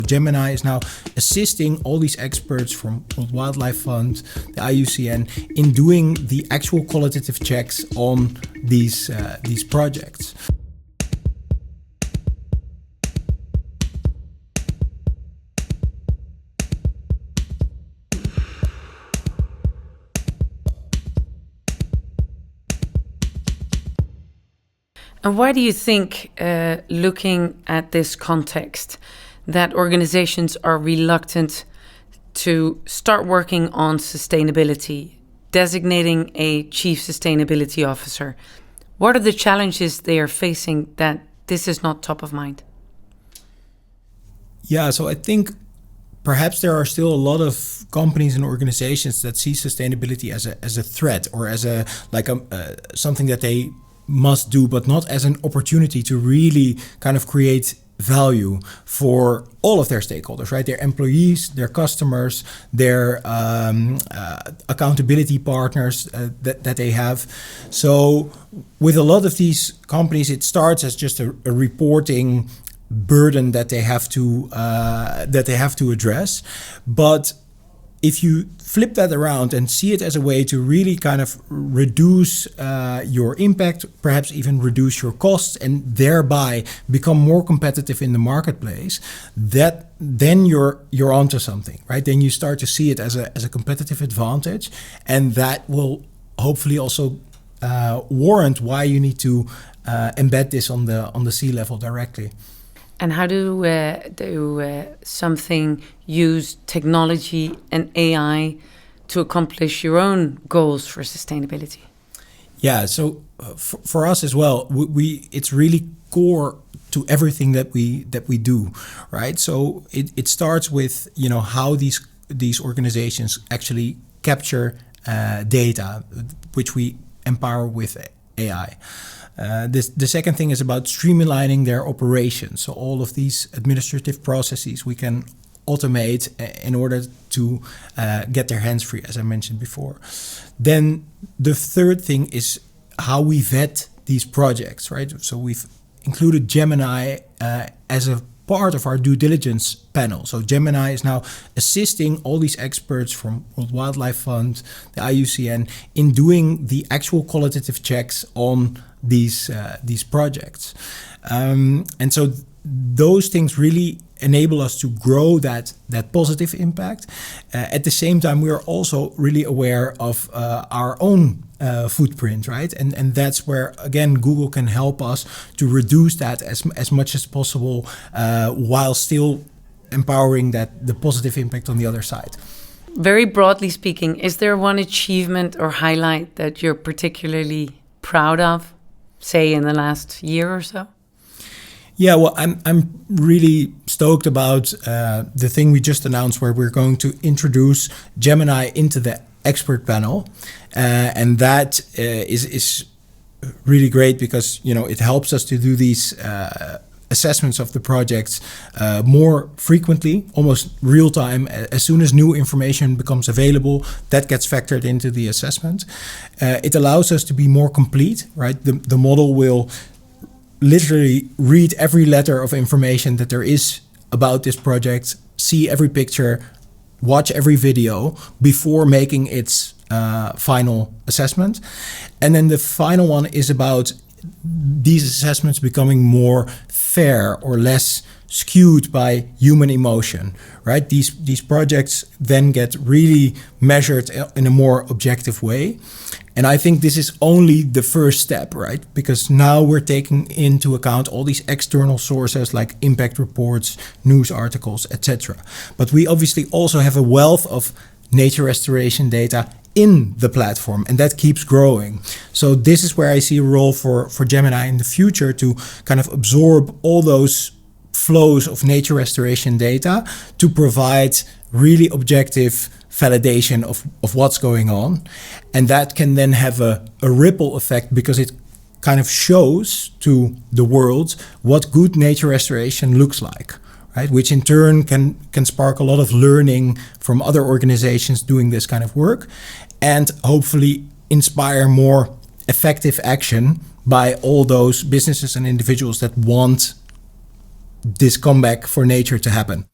Gemini is now assisting all these experts from World Wildlife Fund, the IUCN, in doing the actual qualitative checks on these projects. And why do you think, looking at this context, that organizations are reluctant to start working on sustainability, designating a chief sustainability officer? What are the challenges they are facing that this is not top of mind? Yeah, so I think perhaps there are still a lot of companies and organizations that see sustainability as a threat, or as something that they must do, but not as an opportunity to really kind of create value for all of their stakeholders, right? Their employees, their customers, their accountability partners that they have. So with a lot of these companies, it starts as just a reporting burden that they have to address. But if you flip that around and see it as a way to really kind of reduce your impact, perhaps even reduce your costs, and thereby become more competitive in the marketplace, then you're onto something, right? Then you start to see it as a competitive advantage, and that will hopefully also warrant why you need to embed this on the C-level directly. And how do Sumthing use technology and AI to accomplish your own goals for sustainability? Yeah, so for us as well, it's really core to everything that we do, right? So it starts with how these organizations actually capture data, which we empower with AI. The second thing is about streamlining their operations. So all of these administrative processes we can automate in order to get their hands free, as I mentioned before. Then the third thing is how we vet these projects, right? So we've included Gemini as a part of our due diligence panel. So Gemini is now assisting all these experts from World Wildlife Fund, the IUCN, in doing the actual qualitative checks on these projects. And so those things really enable us to grow that positive impact. At the same time, we are also really aware of our own footprint, right? And that's where, again, Google can help us to reduce that as much as possible, while still empowering the positive impact on the other side. Very broadly speaking, is there one achievement or highlight that you're particularly proud of, say in the last year or so? Yeah, well, I'm really stoked about the thing we just announced, where we're going to introduce Gemini into the expert panel, and that is really great because it helps us to do these assessments of the projects more frequently, almost real time. As soon as new information becomes available, that gets factored into the assessment. It allows us to be more complete, right? The model will literally read every letter of information that there is about this project, see every picture, watch every video before making its final assessment. And then the final one is about these assessments becoming more fair or less skewed by human emotion, right? These projects then get really measured in a more objective way. And I think this is only the first step, right? Because now we're taking into account all these external sources like impact reports, news articles, etc. But we obviously also have a wealth of nature restoration data in the platform, and that keeps growing. So this is where I see a role for Gemini in the future to kind of absorb all those flows of nature restoration data to provide really objective validation of what's going on. And that can then have a ripple effect, because it kind of shows to the world what good nature restoration looks like, right? Which in turn can spark a lot of learning from other organizations doing this kind of work, and hopefully inspire more effective action by all those businesses and individuals that want this comeback for nature to happen.